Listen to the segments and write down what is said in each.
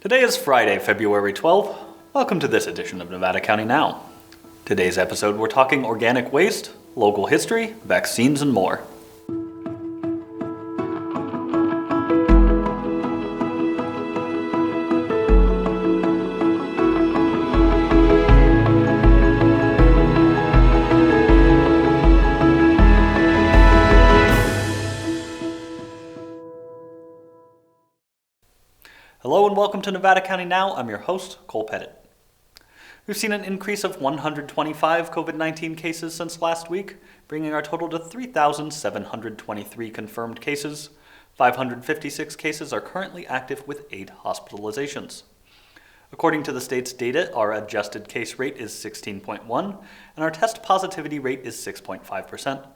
Today is Friday, February 12th. Welcome to this edition of Nevada County Now. Today's episode, we're talking organic waste, local history, vaccines, and more. Hello and welcome to Nevada County Now. I'm your host, Cole Pettit. We've seen an increase of 125 COVID-19 cases since last week, bringing our total to 3,723 confirmed cases. 556 cases are currently active with 8 hospitalizations. According to the state's data, our adjusted case rate is 16.1, and our test positivity rate is 6.5%,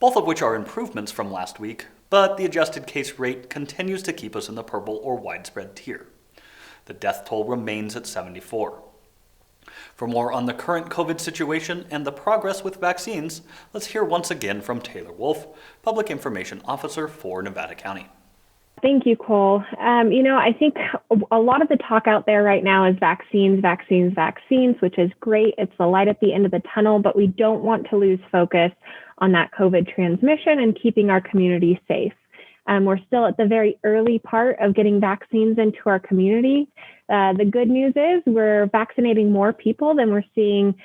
both of which are improvements from last week, but the adjusted case rate continues to keep us in the purple or widespread tier. The death toll remains at 74. For more on the current COVID situation and the progress with vaccines, let's hear once again from Taylor Wolf, Public Information Officer for Nevada County. Thank you, Cole. I think a lot of the talk out there right now is vaccines, which is great. It's the light at the end of the tunnel, but we don't want to lose focus on that COVID transmission and keeping our community safe. We're still at the very early part of getting vaccines into our community. The good news is we're vaccinating more people than we're seeing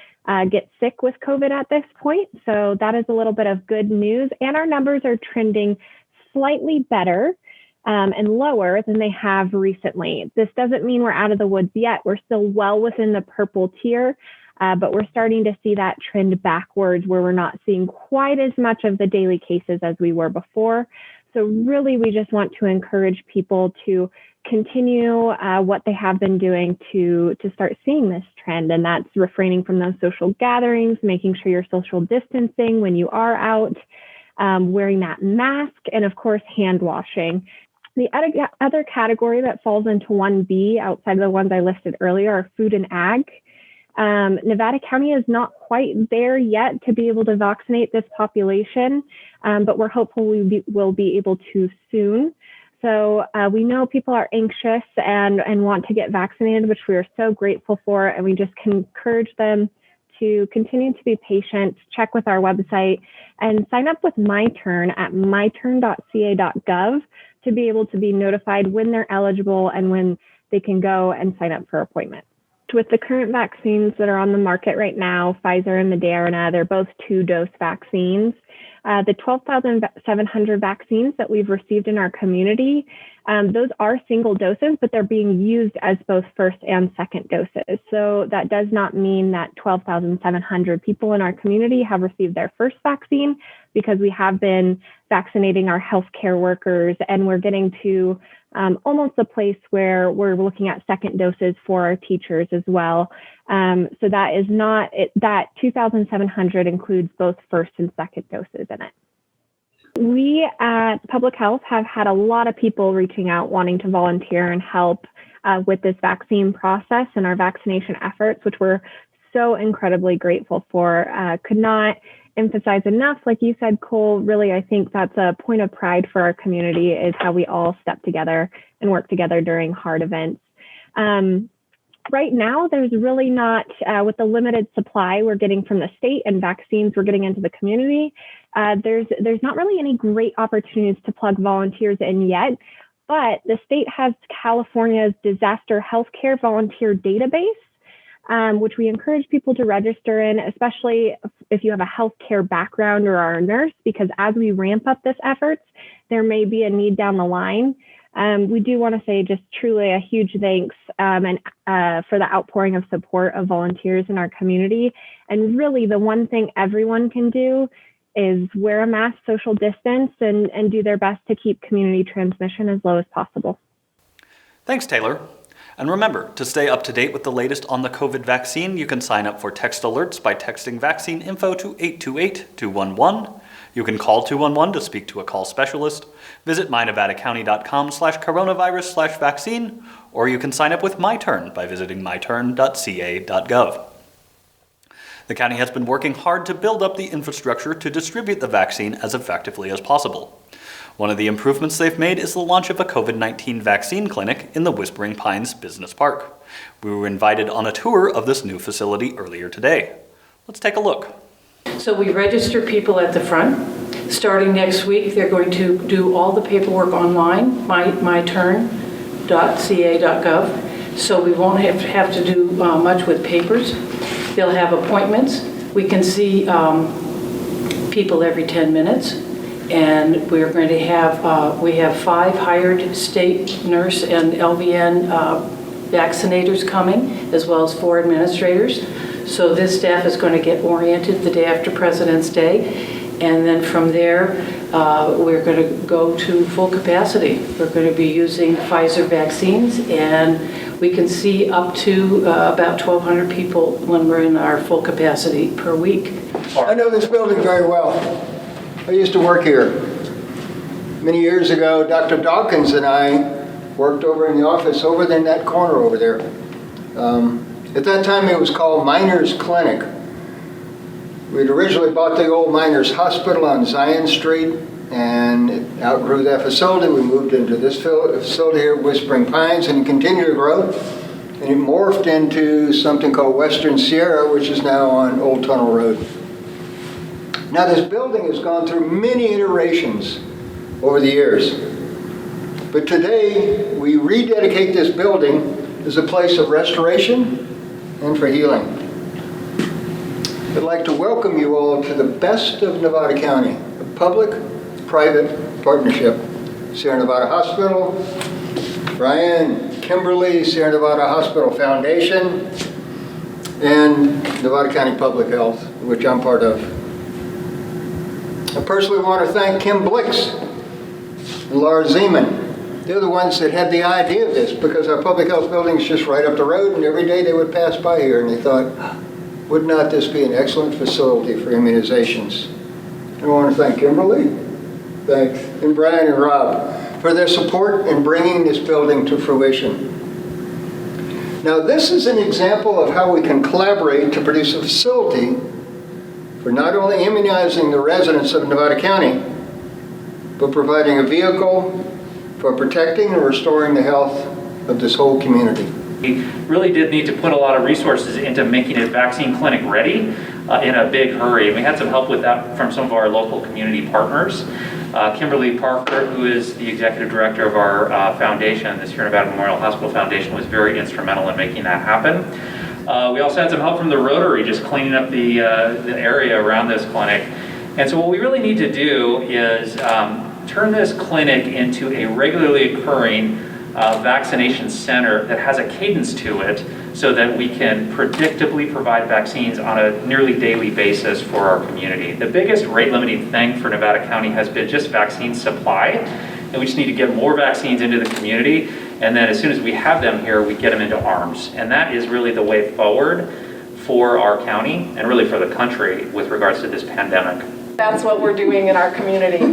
get sick with COVID at this point. So that is a little bit of good news. And our numbers are trending slightly better and lower than they have recently. This doesn't mean we're out of the woods yet. We're still well within the purple tier, but we're starting to see that trend backwards where we're not seeing quite as much of the daily cases as we were before. So really, we just want to encourage people to continue what they have been doing to start seeing this trend. And that's refraining from those social gatherings, making sure you're social distancing when you are out, wearing that mask, and of course, hand washing. The other category that falls into 1B outside of the ones I listed earlier are food and ag. Nevada County is not quite there yet to be able to vaccinate this population, but we're hopeful we will be able to soon. So we know people are anxious and want to get vaccinated, which we are so grateful for, and we just can encourage them to continue to be patient, check with our website, and sign up with MyTurn at myturn.ca.gov to be able to be notified when they're eligible and when they can go and sign up for appointments. With the current vaccines that are on the market right now, Pfizer and Moderna, they're both 2-dose vaccines. The 12,700 vaccines that we've received in our community, those are single doses, but they're being used as both first and second doses. So that does not mean that 12,700 people in our community have received their first vaccine, because we have been vaccinating our healthcare workers, and we're getting to almost a place where we're looking at second doses for our teachers as well. So that is not, that 2,700 includes both first and second doses in it. We at Public Health have had a lot of people reaching out wanting to volunteer and help with this vaccine process and our vaccination efforts, which we're so incredibly grateful for. Could not emphasize enough, like you said, Cole, really, I think that's a point of pride for our community, is how we all step together and work together during hard events. Right now, there's really not, with the limited supply we're getting from the state and vaccines we're getting into the community, there's not really any great opportunities to plug volunteers in yet, but the state has California's disaster healthcare volunteer database, which we encourage people to register in, especially if you have a healthcare background or are a nurse, because as we ramp up this efforts, there may be a need down the line. We do want to say just truly a huge thanks for the outpouring of support of volunteers in our community. And really the one thing everyone can do is wear a mask, social distance, and do their best to keep community transmission as low as possible. Thanks, Taylor. And remember, to stay up to date with the latest on the COVID vaccine, you can sign up for text alerts by texting vaccine info to 828-211. You can call 211 to speak to a call specialist. Visit mynevadacounty.com/coronavirus/vaccine, or you can sign up with MyTurn by visiting myturn.ca.gov. The county has been working hard to build up the infrastructure to distribute the vaccine as effectively as possible. One of the improvements they've made is the launch of a COVID-19 vaccine clinic in the Whispering Pines Business Park. We were invited on a tour of this new facility earlier today. Let's take a look. So we register people at the front. Starting next week, they're going to do all the paperwork online, myturn.ca.gov, so we won't have to do much with papers. They'll have appointments. We can see people every 10 minutes, and we're going to have, we have 5 hired state nurse and LVN vaccinators coming, as well as 4 administrators. So this staff is going to get oriented the day after President's Day. And then from there, we're going to go to full capacity. We're going to be using Pfizer vaccines, and we can see up to about 1,200 people when we're in our full capacity per week. I know this building very well. I used to work here. Many years ago, Dr. Dawkins and I worked over in the office over in that corner over there. At that time, it was called Miners Clinic. We'd originally bought the old Miners Hospital on Zion Street and outgrew that facility. We moved into this facility here at Whispering Pines, and it continued to grow. And it morphed into something called Western Sierra, which is now on Old Tunnel Road. Now this building has gone through many iterations over the years. But today, we rededicate this building as a place of restoration and for healing. I'd like to welcome you all to the best of Nevada County, a public-private partnership. Sierra Nevada Hospital, Brian, Kimberly, Sierra Nevada Hospital Foundation, and Nevada County Public Health, which I'm part of. I personally want to thank Kim Blix and Laura Zeman. They're the ones that had the idea of this, because our public health building is just right up the road, and every day they would pass by here and they thought, would not this be an excellent facility for immunizations? I want to thank Kimberly, thanks, and Brian and Rob for their support in bringing this building to fruition. Now this is an example of how we can collaborate to produce a facility for not only immunizing the residents of Nevada County, but providing a vehicle for protecting and restoring the health of this whole community. We really did need to put a lot of resources into making a vaccine clinic ready in a big hurry. And we had some help with that from some of our local community partners. Kimberly Parker, who is the executive director of our foundation, the Sierra Nevada Memorial Hospital Foundation, was very instrumental in making that happen. We also had some help from the Rotary, just cleaning up the area around this clinic. And so what we really need to do is turn this clinic into a regularly occurring vaccination center that has a cadence to it, so that we can predictably provide vaccines on a nearly daily basis for our community. The biggest rate limiting thing for Nevada County has been just vaccine supply, and we just need to get more vaccines into the community, and then as soon as we have them here, we get them into arms. And that is really the way forward for our county and really for the country with regards to this pandemic. That's what we're doing in our community.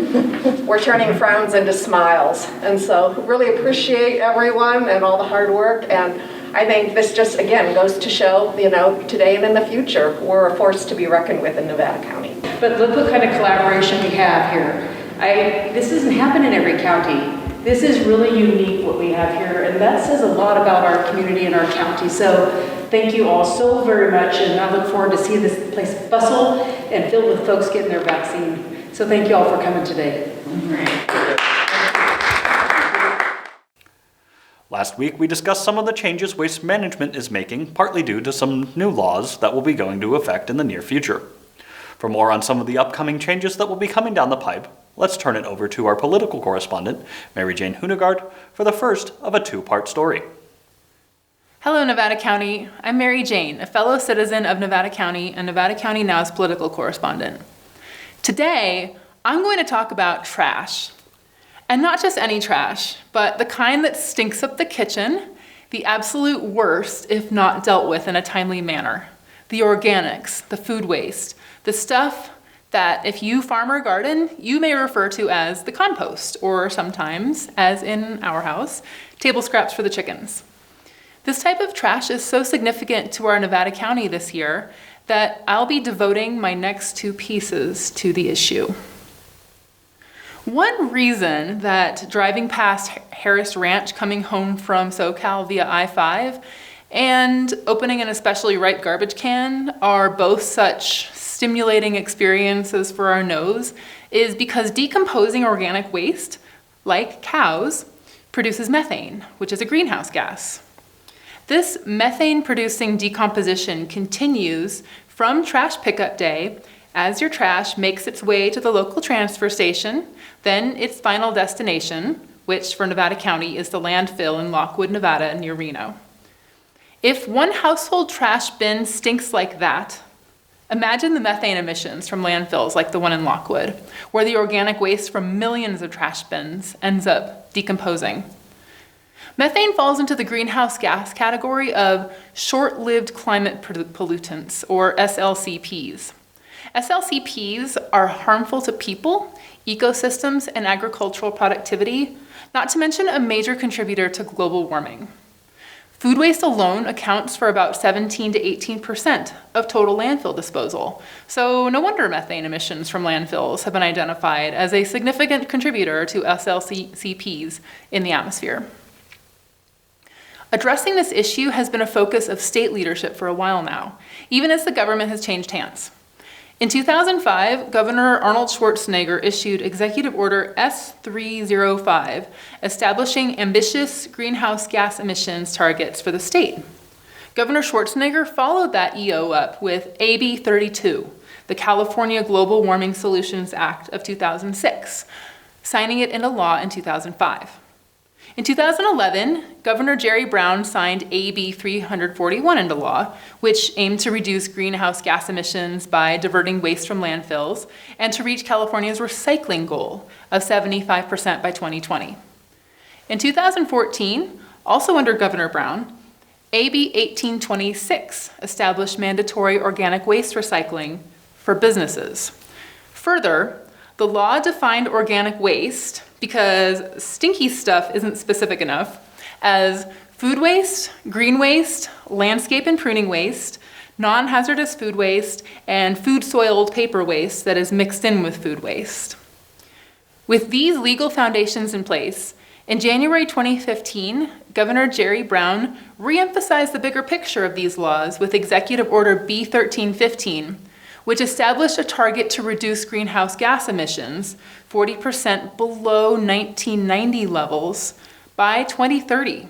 We're turning frowns into smiles. And so really appreciate everyone and all the hard work. And I think this just, again, goes to show, today and in the future, we're a force to be reckoned with in Nevada County. But look what kind of collaboration we have here. This doesn't happen in every county. This is really unique what we have here, and that says a lot about our community and our county. So thank you all so very much, and I look forward to seeing this place bustle and filled with folks getting their vaccine. So thank you all for coming today. Last week, we discussed some of the changes Waste Management is making, partly due to some new laws that will be going into effect in the near future. For more on some of the upcoming changes that will be coming down the pipe, let's turn it over to our political correspondent, Mary Jane Hunegard, for the first of a 2-part story. Hello, Nevada County. I'm Mary Jane, a fellow citizen of Nevada County and Nevada County Now's political correspondent. Today, I'm going to talk about trash. And not just any trash, but the kind that stinks up the kitchen, the absolute worst if not dealt with in a timely manner. The organics, the food waste, the stuff that if you farm or garden, you may refer to as the compost, or sometimes, as in our house, table scraps for the chickens. This type of trash is so significant to our Nevada County this year that I'll be devoting my next 2 pieces to the issue. One reason that driving past Harris Ranch coming home from SoCal via I-5 and opening an especially ripe garbage can are both such stimulating experiences for our nose is because decomposing organic waste, like cows, produces methane, which is a greenhouse gas. This methane-producing decomposition continues from trash pickup day as your trash makes its way to the local transfer station, then its final destination, which for Nevada County is the landfill in Lockwood, Nevada, near Reno. If one household trash bin stinks like that, imagine the methane emissions from landfills like the one in Lockwood, where the organic waste from millions of trash bins ends up decomposing. Methane falls into the greenhouse gas category of short-lived climate pollutants, or SLCPs. SLCPs are harmful to people, ecosystems, and agricultural productivity, not to mention a major contributor to global warming. Food waste alone accounts for about 17 to 18% of total landfill disposal, so no wonder methane emissions from landfills have been identified as a significant contributor to SLCPs in the atmosphere. Addressing this issue has been a focus of state leadership for a while now, even as the government has changed hands. In 2005, Governor Arnold Schwarzenegger issued Executive Order S305, establishing ambitious greenhouse gas emissions targets for the state. Governor Schwarzenegger followed that EO up with AB 32, the California Global Warming Solutions Act of 2006, signing it into law in 2005. In 2011, Governor Jerry Brown signed AB 341 into law, which aimed to reduce greenhouse gas emissions by diverting waste from landfills and to reach California's recycling goal of 75% by 2020. In 2014, also under Governor Brown, AB 1826 established mandatory organic waste recycling for businesses. Further, the law defined organic waste, because stinky stuff isn't specific enough, as food waste, green waste, landscape and pruning waste, non-hazardous food waste, and food-soiled paper waste that is mixed in with food waste. With these legal foundations in place, in January 2015, Governor Jerry Brown re-emphasized the bigger picture of these laws with Executive Order B1315, which established a target to reduce greenhouse gas emissions 40% below 1990 levels by 2030.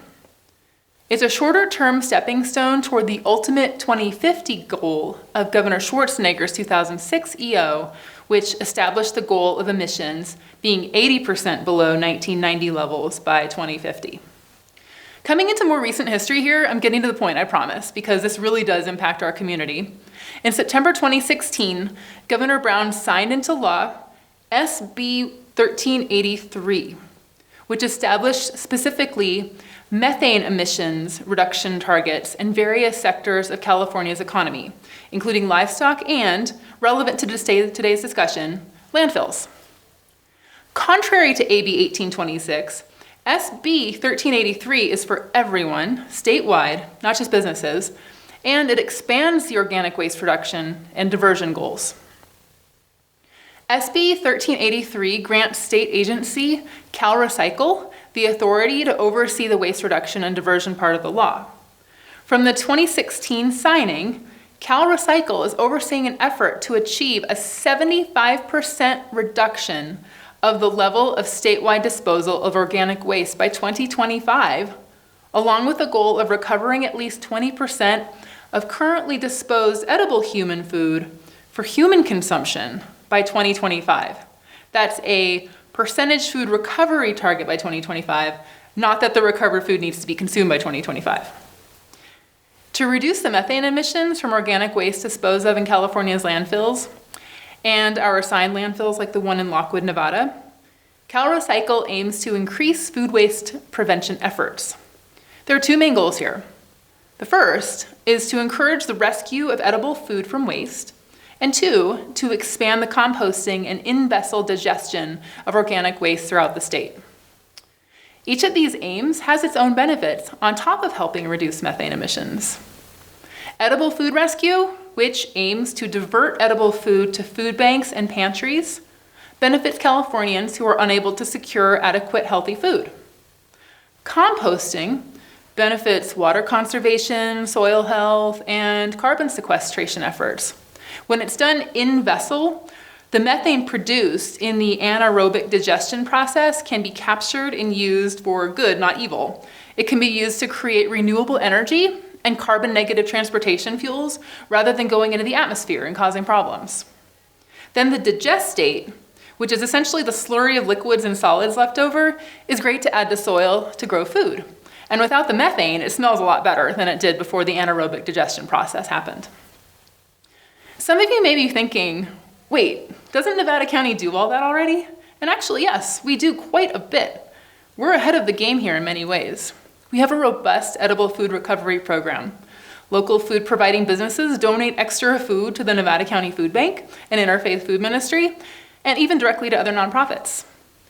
It's a shorter-term stepping stone toward the ultimate 2050 goal of Governor Schwarzenegger's 2006 EO, which established the goal of emissions being 80% below 1990 levels by 2050. Coming into more recent history here, I'm getting to the point, I promise, because this really does impact our community. In September 2016, Governor Brown signed into law SB 1383, which established specifically methane emissions reduction targets in various sectors of California's economy, including livestock and, relevant to today's discussion, landfills. Contrary to AB 1826, SB 1383 is for everyone, statewide, not just businesses, and it expands the organic waste reduction and diversion goals. SB 1383 grants state agency CalRecycle the authority to oversee the waste reduction and diversion part of the law. From the 2016 signing, CalRecycle is overseeing an effort to achieve a 75% reduction of the level of statewide disposal of organic waste by 2025, along with the goal of recovering at least 20% of currently disposed edible human food for human consumption by 2025. That's a percentage food recovery target by 2025, not that the recovered food needs to be consumed by 2025. To reduce the methane emissions from organic waste disposed of in California's landfills, and our assigned landfills like the one in Lockwood, Nevada, CalRecycle aims to increase food waste prevention efforts. There are two main goals here. The first is to encourage the rescue of edible food from waste, and two, to expand the composting and in-vessel digestion of organic waste throughout the state. Each of these aims has its own benefits on top of helping reduce methane emissions. Edible food rescue, which aims to divert edible food to food banks and pantries, benefits Californians who are unable to secure adequate healthy food. Composting benefits water conservation, soil health, and carbon sequestration efforts. When it's done in vessel, the methane produced in the anaerobic digestion process can be captured and used for good, not evil. It can be used to create renewable energy and carbon-negative transportation fuels rather than going into the atmosphere and causing problems. Then the digestate, which is essentially the slurry of liquids and solids left over, is great to add to soil to grow food. And without the methane, it smells a lot better than it did before the anaerobic digestion process happened. Some of you may be thinking, wait, doesn't Nevada County do all that already? And actually, yes, we do quite a bit. We're ahead of the game here in many ways. We have a robust edible food recovery program. Local food providing businesses donate extra food to the Nevada County Food Bank and Interfaith Food Ministry, and even directly to other nonprofits.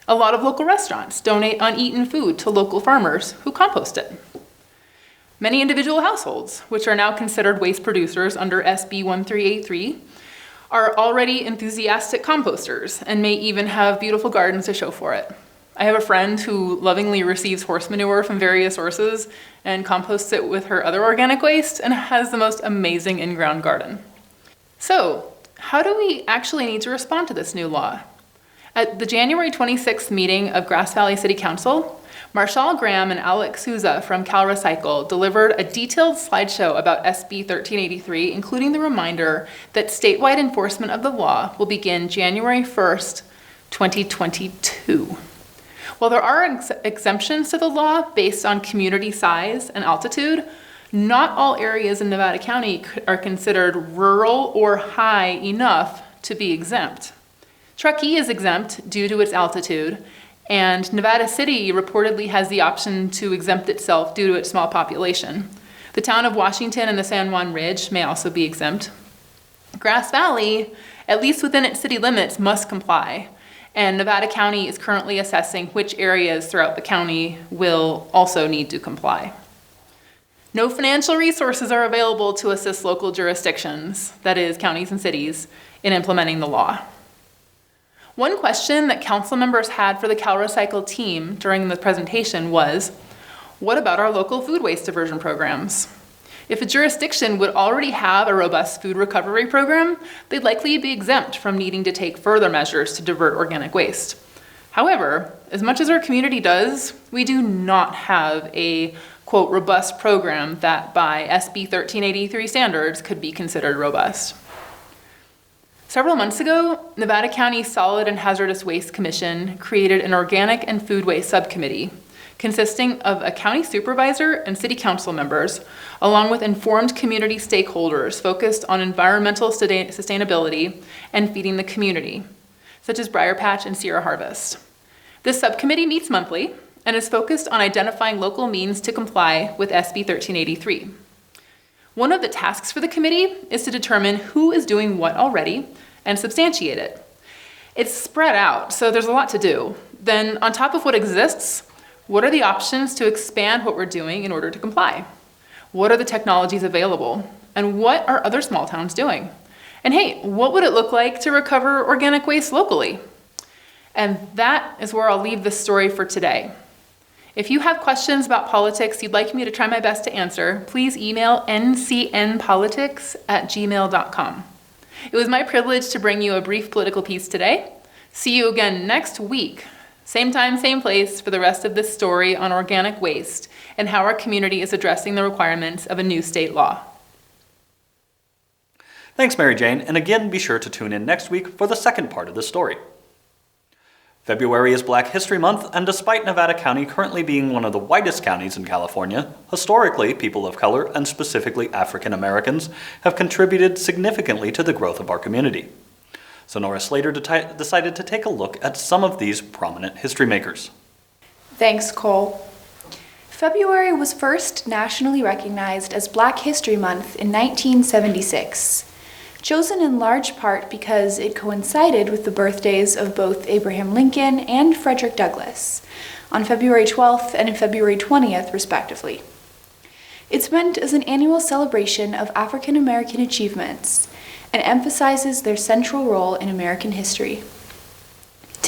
A lot of local restaurants donate uneaten food to local farmers who compost it. Many individual households, which are now considered waste producers under SB 1383, are already enthusiastic composters and may even have beautiful gardens to show for it. I have a friend who lovingly receives horse manure from various sources and composts it with her other organic waste and has the most amazing in-ground garden. So, how do we actually need to respond to this new law? At the January 26th meeting of Grass Valley City Council, Marshall Graham and Alex Souza from CalRecycle delivered a detailed slideshow about SB 1383, including the reminder that statewide enforcement of the law will begin January 1st, 2022. While there are exemptions to the law based on community size and altitude, not all areas in Nevada County are considered rural or high enough to be exempt. Truckee is exempt due to its altitude, and Nevada City reportedly has the option to exempt itself due to its small population. The town of Washington and the San Juan Ridge may also be exempt. Grass Valley, at least within its city limits, must comply, and Nevada County is currently assessing which areas throughout the county will also need to comply. No financial resources are available to assist local jurisdictions, that is, counties and cities, in implementing the law. One question that council members had for the CalRecycle team during the presentation was, what about our local food waste diversion programs? If a jurisdiction would already have a robust food recovery program, they'd likely be exempt from needing to take further measures to divert organic waste. However, as much as our community does, we do not have a, quote, robust program that by SB 1383 standards could be considered robust. Several months ago, Nevada County Solid and Hazardous Waste Commission created an organic and food waste subcommittee consisting of a county supervisor and city council members, along with informed community stakeholders focused on environmental sustainability and feeding the community, such as Briar Patch and Sierra Harvest. This subcommittee meets monthly and is focused on identifying local means to comply with SB 1383. One of the tasks for the committee is to determine who is doing what already and substantiate it. It's spread out, so there's a lot to do. Then, on top of what exists, what are the options to expand what we're doing in order to comply? What are the technologies available? And what are other small towns doing? And hey, what would it look like to recover organic waste locally? And that is where I'll leave this story for today. If you have questions about politics you'd like me to try my best to answer, please email ncnpolitics@gmail.com. It was my privilege to bring you a brief political piece today. See you again next week. Same time, same place for the rest of this story on organic waste and how our community is addressing the requirements of a new state law. Thanks, Mary Jane, and again be sure to tune in next week for the second part of the story. February is Black History Month, and despite Nevada County currently being one of the whitest counties in California, historically, people of color, and specifically African Americans, have contributed significantly to the growth of our community. Sonora Slater decided to take a look at some of these prominent history makers. Thanks, Cole. February was first nationally recognized as Black History Month in 1976. Chosen in large part because it coincided with the birthdays of both Abraham Lincoln and Frederick Douglass, on February 12th and February 20th, respectively. It's meant as an annual celebration of African American achievements and emphasizes their central role in American history.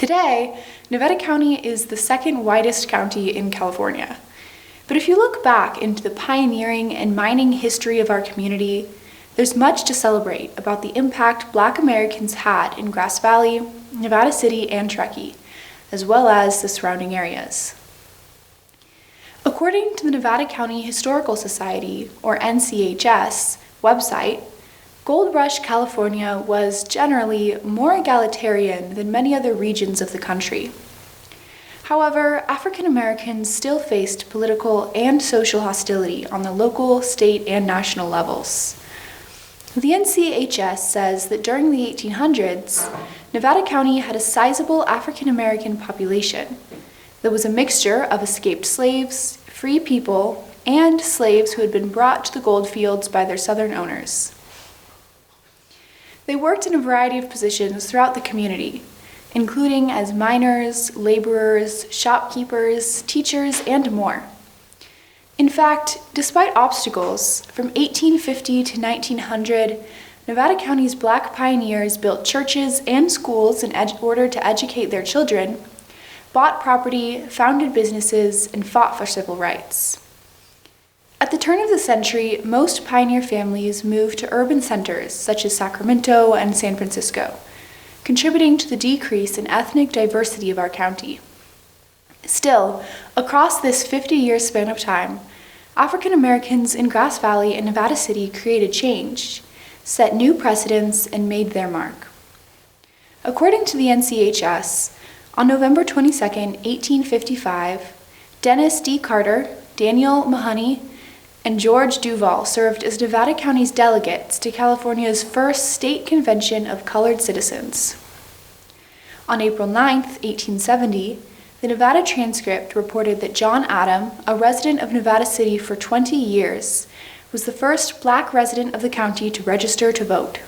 Today, Nevada County is the second widest county in California. But if you look back into the pioneering and mining history of our community, there's much to celebrate about the impact Black Americans had in Grass Valley, Nevada City, and Truckee, as well as the surrounding areas. According to the Nevada County Historical Society, or NCHS, website, Gold Rush California was generally more egalitarian than many other regions of the country. However, African Americans still faced political and social hostility on the local, state, and national levels. The NCHS says that during the 1800s, Nevada County had a sizable African American population that was a mixture of escaped slaves, free people, and slaves who had been brought to the gold fields by their southern owners. They worked in a variety of positions throughout the community, including as miners, laborers, shopkeepers, teachers, and more. In fact, despite obstacles, from 1850 to 1900, Nevada County's Black pioneers built churches and schools in order to educate their children, bought property, founded businesses, and fought for civil rights. At the turn of the century, most pioneer families moved to urban centers such as Sacramento and San Francisco, contributing to the decrease in ethnic diversity of our county. Still, across this 50-year span of time, African Americans in Grass Valley and Nevada City created change, set new precedents, and made their mark. According to the NCHS, on November 22, 1855, Dennis D. Carter, Daniel Mahoney, and George Duval served as Nevada County's delegates to California's first state convention of colored citizens. On April 9, 1870, the Nevada Transcript reported that John Adam, a resident of Nevada City for 20 years, was the first Black resident of the county to register to vote.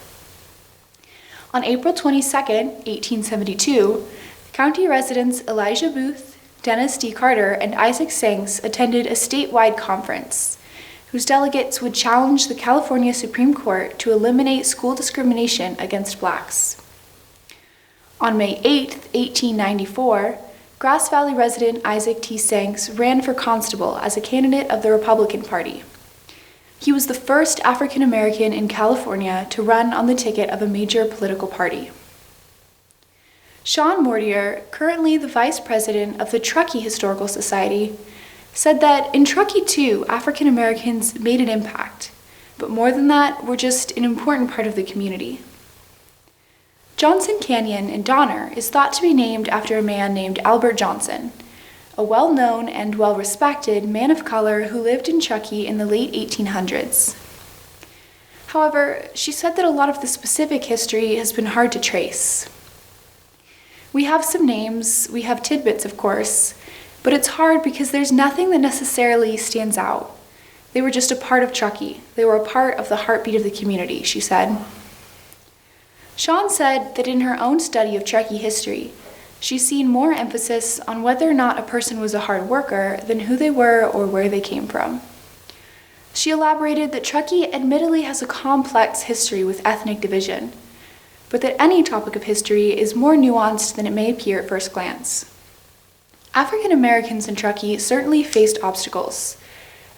On April 22, 1872, county residents Elijah Booth, Dennis D. Carter, and Isaac Sanks attended a statewide conference, whose delegates would challenge the California Supreme Court to eliminate school discrimination against Blacks. On May 8, 1894, Grass Valley resident Isaac T. Sanks ran for constable as a candidate of the Republican Party. He was the first African American in California to run on the ticket of a major political party. Sean Mortier, currently the vice president of the Truckee Historical Society, said that in Truckee too, African Americans made an impact, but more than that, were just an important part of the community. Johnson Canyon in Donner is thought to be named after a man named Albert Johnson, a well-known and well-respected man of color who lived in Truckee in the late 1800s. However, she said that a lot of the specific history has been hard to trace. We have some names, we have tidbits, of course, but it's hard because there's nothing that necessarily stands out. They were just a part of Truckee. They were a part of the heartbeat of the community, she said. Sean said that in her own study of Truckee history, she's seen more emphasis on whether or not a person was a hard worker than who they were or where they came from. She elaborated that Truckee admittedly has a complex history with ethnic division, but that any topic of history is more nuanced than it may appear at first glance. African Americans in Truckee certainly faced obstacles,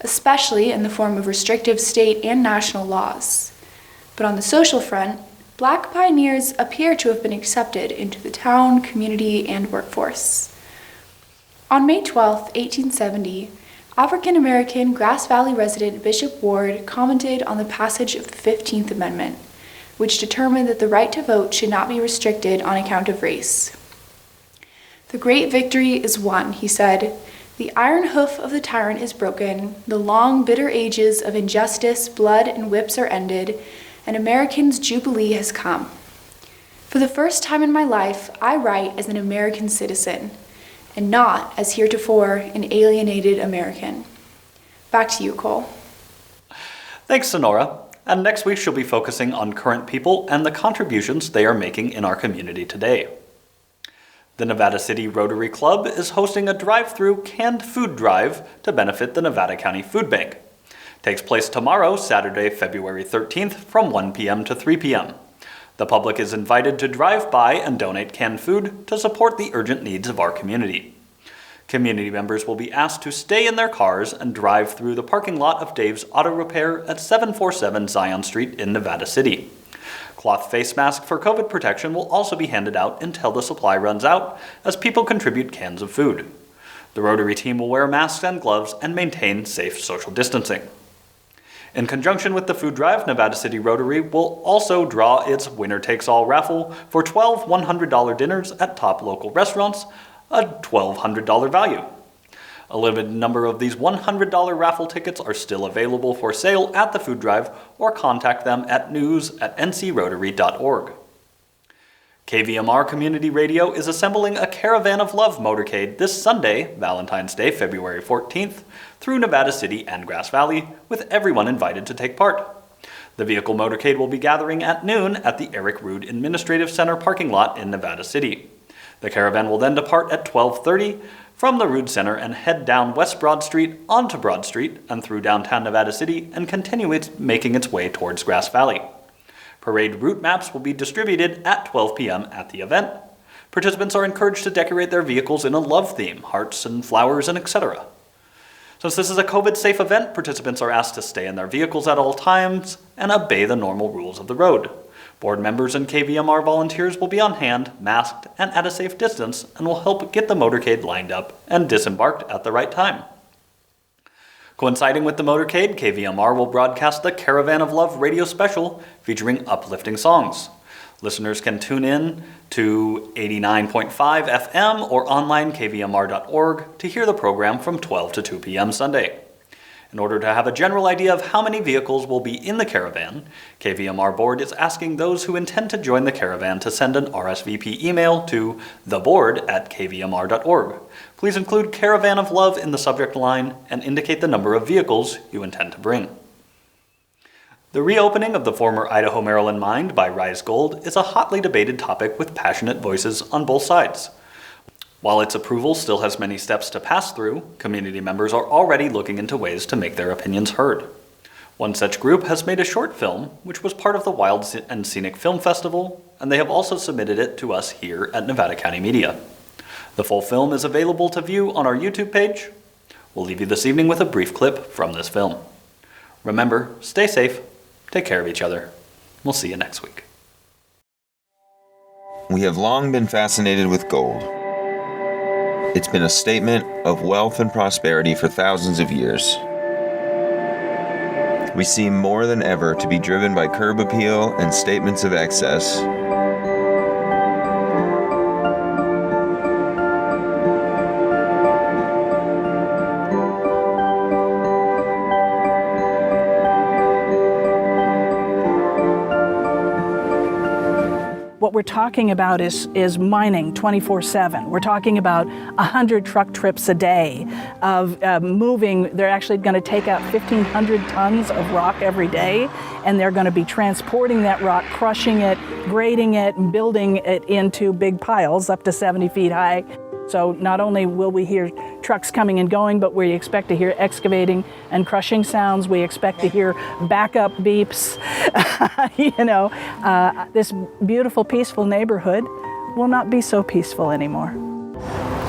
especially in the form of restrictive state and national laws. But on the social front, Black pioneers appear to have been accepted into the town, community, and workforce. On May 12, 1870, African American Grass Valley resident Bishop Ward commented on the passage of the 15th Amendment, which determined that the right to vote should not be restricted on account of race. "The great victory is won," he said. "The iron hoof of the tyrant is broken, the long, bitter ages of injustice, blood, and whips are ended, and Americans' jubilee has come. For the first time in my life, I write as an American citizen, and not, as heretofore, an alienated American." Back to you, Cole. Thanks, Sonora. And next week she'll be focusing on current people and the contributions they are making in our community today. The Nevada City Rotary Club is hosting a drive-through canned food drive to benefit the Nevada County Food Bank. Takes place tomorrow, Saturday, February 13th, from 1 p.m. to 3 p.m. The public is invited to drive by and donate canned food to support the urgent needs of our community. Community members will be asked to stay in their cars and drive through the parking lot of Dave's Auto Repair at 747 Zion Street in Nevada City. Cloth face masks for COVID protection will also be handed out until the supply runs out as people contribute cans of food. The Rotary team will wear masks and gloves and maintain safe social distancing. In conjunction with the food drive, Nevada City Rotary will also draw its Winner Takes All raffle for 12 $100 dinners at top local restaurants, a $1,200 value. A limited number of these $100 raffle tickets are still available for sale at the food drive, or contact them at news@ncrotary.org. KVMR Community Radio is assembling a Caravan of Love motorcade this Sunday, Valentine's Day, February 14th, through Nevada City and Grass Valley, with everyone invited to take part. The vehicle motorcade will be gathering at noon at the Eric Rood Administrative Center parking lot in Nevada City. The caravan will then depart at 12:30 from the Rood Center and head down West Broad Street onto Broad Street and through downtown Nevada City and continue making its way towards Grass Valley. Parade route maps will be distributed at 12 p.m. at the event. Participants are encouraged to decorate their vehicles in a love theme, hearts and flowers and etc. Since this is a COVID-safe event, participants are asked to stay in their vehicles at all times and obey the normal rules of the road. Board members and KVMR volunteers will be on hand, masked, and at a safe distance, and will help get the motorcade lined up and disembarked at the right time. Coinciding with the motorcade, KVMR will broadcast the Caravan of Love radio special featuring uplifting songs. Listeners can tune in to 89.5 FM or online kvmr.org to hear the program from 12 to 2 p.m. Sunday. In order to have a general idea of how many vehicles will be in the caravan, KVMR board is asking those who intend to join the caravan to send an RSVP email to theboard@kvmr.org. Please include Caravan of Love in the subject line and indicate the number of vehicles you intend to bring. The reopening of the former Idaho-Maryland mine by Rise Gold is a hotly debated topic with passionate voices on both sides. While its approval still has many steps to pass through, community members are already looking into ways to make their opinions heard. One such group has made a short film, which was part of the Wild and Scenic Film Festival, and they have also submitted it to us here at Nevada County Media. The full film is available to view on our YouTube page. We'll leave you this evening with a brief clip from this film. Remember, stay safe, take care of each other. We'll see you next week. We have long been fascinated with gold. It's been a statement of wealth and prosperity for thousands of years. We seem more than ever to be driven by curb appeal and statements of excess. What we're talking about is mining 24/7. We're talking about 100 truck trips a day of moving. They're actually going to take out 1,500 tons of rock every day, and they're going to be transporting that rock, crushing it, grading it, and building it into big piles up to 70 feet high. So not only will we hear trucks coming and going, but we expect to hear excavating and crushing sounds. We expect to hear backup beeps. This beautiful, peaceful neighborhood will not be so peaceful anymore.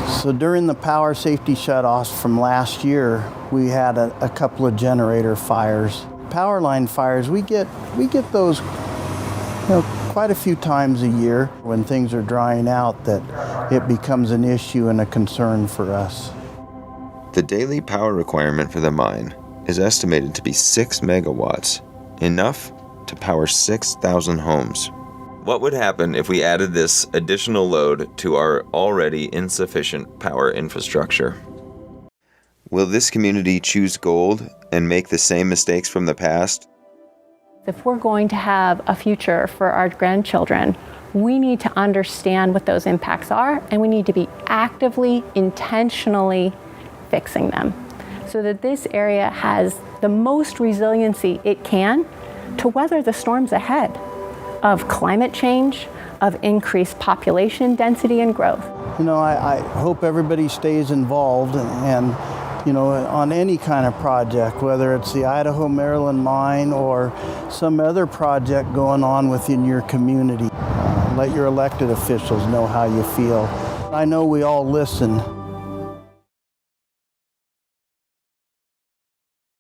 So during the power safety shutoffs from last year, we had a couple of generator fires. Power line fires, we get those quite a few times a year when things are drying out, that it becomes an issue and a concern for us. The daily power requirement for the mine is estimated to be 6 megawatts, enough to power 6,000 homes. What would happen if we added this additional load to our already insufficient power infrastructure? Will this community choose gold and make the same mistakes from the past? If we're going to have a future for our grandchildren, we need to understand what those impacts are, and we need to be actively, intentionally fixing them so that this area has the most resiliency it can to weather the storms ahead of climate change, of increased population density and growth. I hope everybody stays involved, and on any kind of project, whether it's the Idaho-Maryland mine or some other project going on within your community. Let your elected officials know how you feel. I know we all listen.